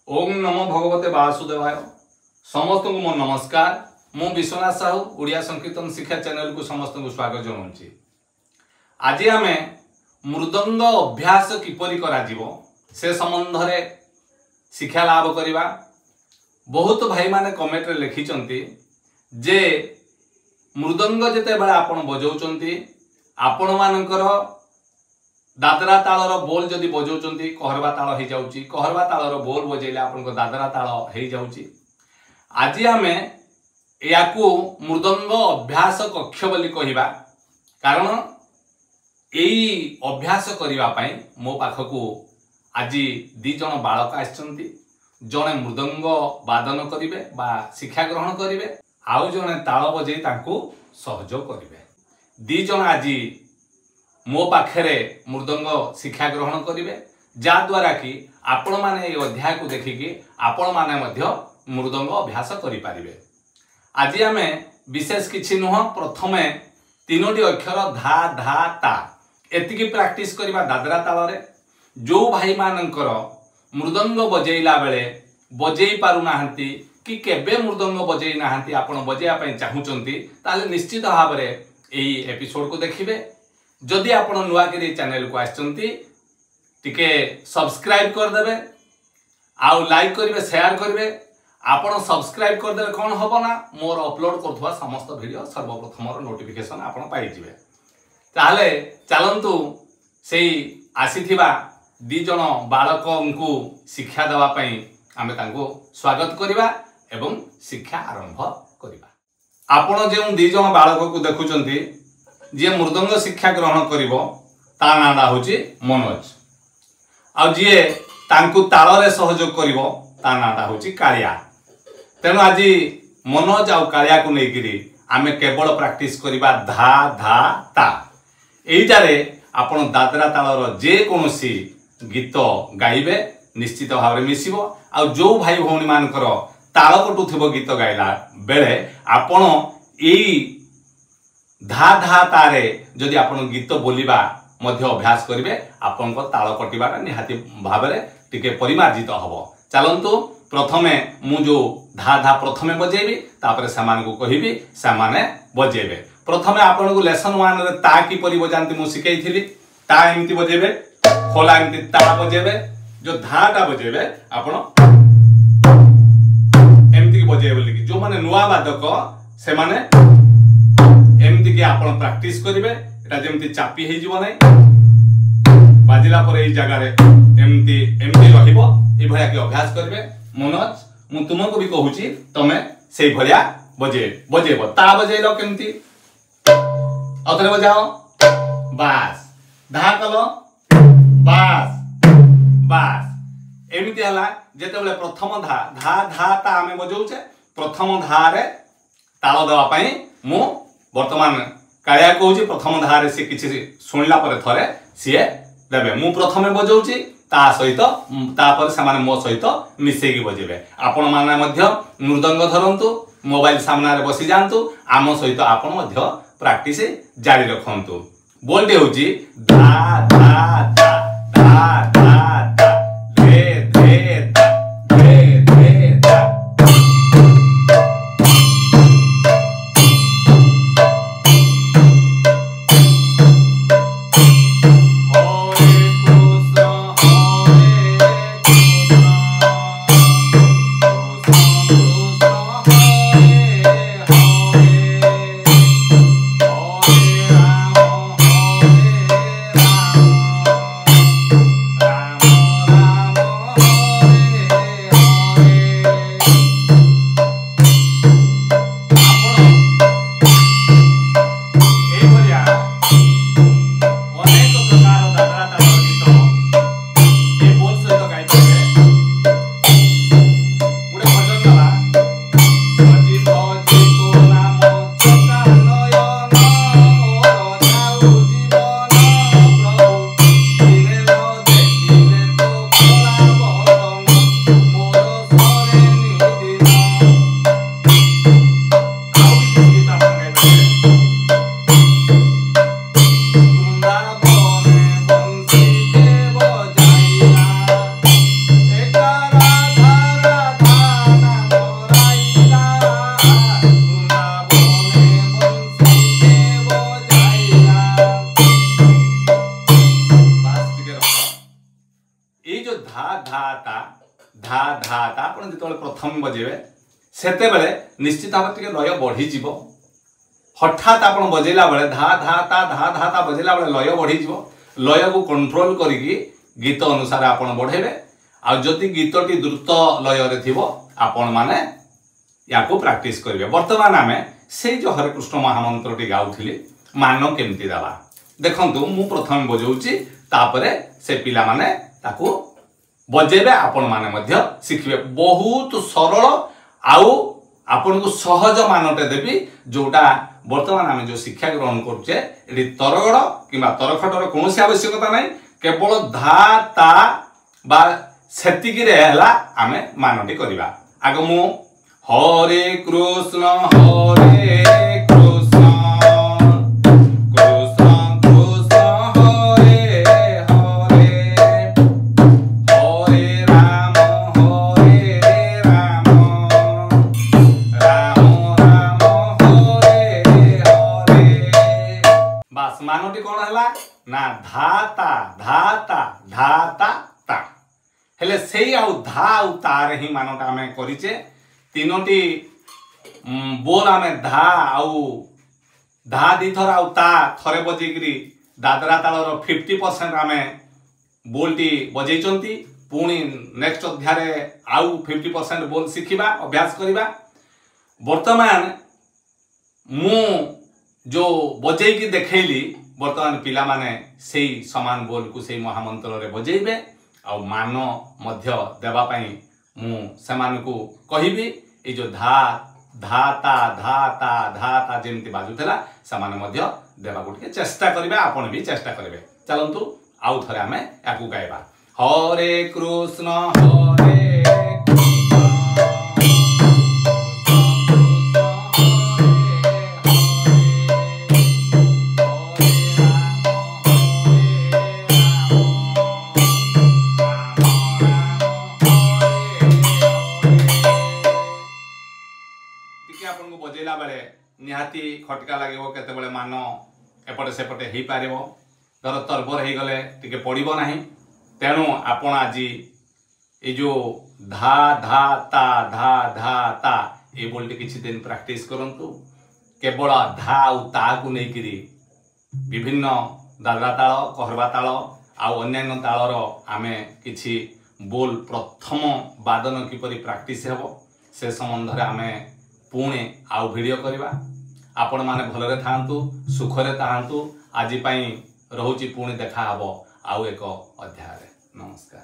ओम नमो भगवते वासुदेवाय। समस्त को मो नमस्कार। मु विश्वनाथ साहू ओडिया संकीर्तन शिक्षा चैनल को समस्त को स्वागत जनाऊँगी। आज आम मृदंग अभ्यास किपरि करा जीवो से संबंध में शिक्षा लाभ करवा। बहुत भाई माने कमेंट रे लिखिचंती जे मृदंग जेते बेला आपण बजाउचंती आपण मानकर दादरा तालर बोल जदि बजाउचंती कहरवा ताल हो जाउची, कहरवा तालर बोल बजेले आपण दादरा ताल हो जाउची। आज आम याकू मृदंग अभ्यास कक्ष बोली कहिबा, कारण एई अभ्यास करिवा पई मो पाखकू आज दी जन बालक आछंती। जने मृदंग वादन करिवे बा शिक्षा ग्रहण करिवे, आउ जने ताल बजे तांको सहयोग करिवे। दी जन आज मो पाखरे मृदंग शिक्षा ग्रहण करिवे, जा द्वारा कि आपण माने ए अध्याय को देखिकी आपण माने मध्य मृदंग अभ्यास करि पारिबे। आज आमे विशेष किछि नुह, प्रथमे तीनोटी अक्षर धा धा ता एतिकी प्रैक्टिस करिबा दादरा ताल रे। जो भाई मानकर मृदंग बजेइला बेले बजेई पारु नाहंती कि केबे मृदंग बजेई नाहंती, आपण बजेया पई चाहुचंती, ताले निश्चित भाव रे एई एपिसोड को देखिबे। जदि आपण नुआ के चैनल को आछंती टिके सब्सक्राइब कर देबे, आउ लाइक करिवे, शेयर करिवे। आपण सब्सक्राइब कर देले कोन होबो ना, मोर अपलोड करथवा समस्त वीडियो सर्वप्रथम नोटिफिकेशन आपण पाई जिवे। ताले चलंतु सेई आसीथिबा दी जण बालकंकु शिक्षा देवा पई आमे तांको स्वागत करिवा एवं शिक्षा आरंभ करिवा। आपण जे दी जण बालक को देखुचंती जे मृदंग शिक्षा ग्रहण करिवो ता नाडा होची मनोज, आ जे तांकु ताल रे सहयोग करिवो ता नाडा होची कालिया। तेनु आज मनोज आ कालिया को नेकिरी आमे केवल प्रैक्टिस करिबा धा धा ता। एइटारे आपण दादरा तालर जे कोनोसी गीत गाइबे निश्चित भाव में मिसिबो। आ जो भाई भौणी मानकर ताल कटुथिबो गीत गाइला बेले आपण एई धा धा तारे जदि आपण गीत बोलिबा मध्य अभ्यास करिवे, आपण ताल कटिबाटा निहाती भाव में टिके परिमार्जित हबो। चलंतु प्रथमे मु जो धा धा प्रथमे बजेबी, तापर समान को कहिबी, समाने बजेबे। प्रथमे आपण को लेसन 1 रे ता की परि बजांती मु सिखैथिली। ता एमती बजेबे, खोला एमती ता बजेबे। जो धाटा बजेबे आपण एमती की बजेबे बोली जो माने नुआ वादक से माने एमती की आपण प्रैक्टिस करिवे। एटा जेमती चापी हे जीव नै, बाजिला पर एई जगह रे एमती एमती रहिबो। ए भया के अभ्यास करिवे। मनोज मु तुमको भी कहूची तमे सेई भया बजेबो। ता बजेलो केमती अतरे बजाओ, बास धा कलो, बास बास एमती हला। जेते बेले प्रथम धा धा धा ता आमे बजाउचे, प्रथम धा रे ताल देवा पई मु वर्तमान काया कहूची प्रथम धा रे से किछि सुनला पर थरे सिए देबे। मु प्रथमे बजाउची ता सहित तापर समान मो सहित मिसेगी बजेबे। आपण माने मध्य मृदंग धरंतु, मोबाइल सामने रे बसी जांतु, आम सहित आपण मध्य प्रैक्टिस जारी रखंतु। बोलते होची धा धा धा धा धा धा धे धे धा धे धे धा। धा ता धा धा ता आपण जेतबेले प्रथम बजेबे सेतेबेले निश्चित भाव टिके लय बढ़ी जीवो हठात आपण बजेला बेले धा धा ता बजेला बेले लय बढ़ी जीवो लय को कंट्रोल करिकी गीत अनुसार आपण बढ़ेबे आ जदि गीतटी द्रुत लय रे थिबो आपण माने याको प्रैक्टिस करिवे वर्तमान आमे से जो हरे कृष्ण महामंत्रटी गाउथिली मान केमती दबा देखंतु मु प्रथम बजाउची तापरे से पिला माने ताको बजेबे आपण माने मध्य शिखिबे बहुत सरल आउ आपण को सहज मानटे देबी जोटा वर्तमान आमे जो शिक्षा ग्रहण करछे एडी तरगड़ किबा तरखटर कोनोसी आवश्यकता नै केवल धा ता बा सेतिकी रे हला आमे मानटी करिबा आगो मु हरे कृष्ण मानटी कौन है ना धाता धाता धाता ता हेले सेई आउ धा आउ तार ही मानटा आमे करिचे तीनोटी बोल आमे धा आउ धा दी थर आउ ता थरे बजेगिरी दादरा तालर 50% आमे बोलटी बजेइचंती पुणी नेक्स्ट अध्याय आउ 50% बोल शिखिबा अभ्यास करिबा वर्तमान मु जो बजेकी देखैली वर्तमान पिला माने सेई समान बोल को सेई महामंत्र रे बजेइबे आ मान मध्य देबा पई मु समान को कहिबी ए जो धा धाता धाता धाता जेमति बाजुतला समान मध्य देबा को के चेष्टा करिबा आपण भी चेष्टा करिबे चलंतु आउ थरे हमें याकू गाइबा हरे कृष्ण हरे बजेला बेले निहाती खटका लागो केते मान एपटे सेपटे हो पार धर तरबर हो गले टिके पड़ो ना तेणु आपण आज ये जो धा धा ता ये बोलटी किछि दिन प्रैक्टिस करंतु केवल धा आउ ता को लेकिरी विभिन्न दादरा ताल कहरबा ताल आउ अन्यान्य तालर आमे किछि बोल प्रथम वादन किपरि प्रैक्टिस हेबो से संबंध रे आमे पुणे आउ वीडियो करवा आपण माने भलरे थांतु सुखरे थांतु आज पई रहउची पुणे देखा हबो आउ एक अध्याय। नमस्कार।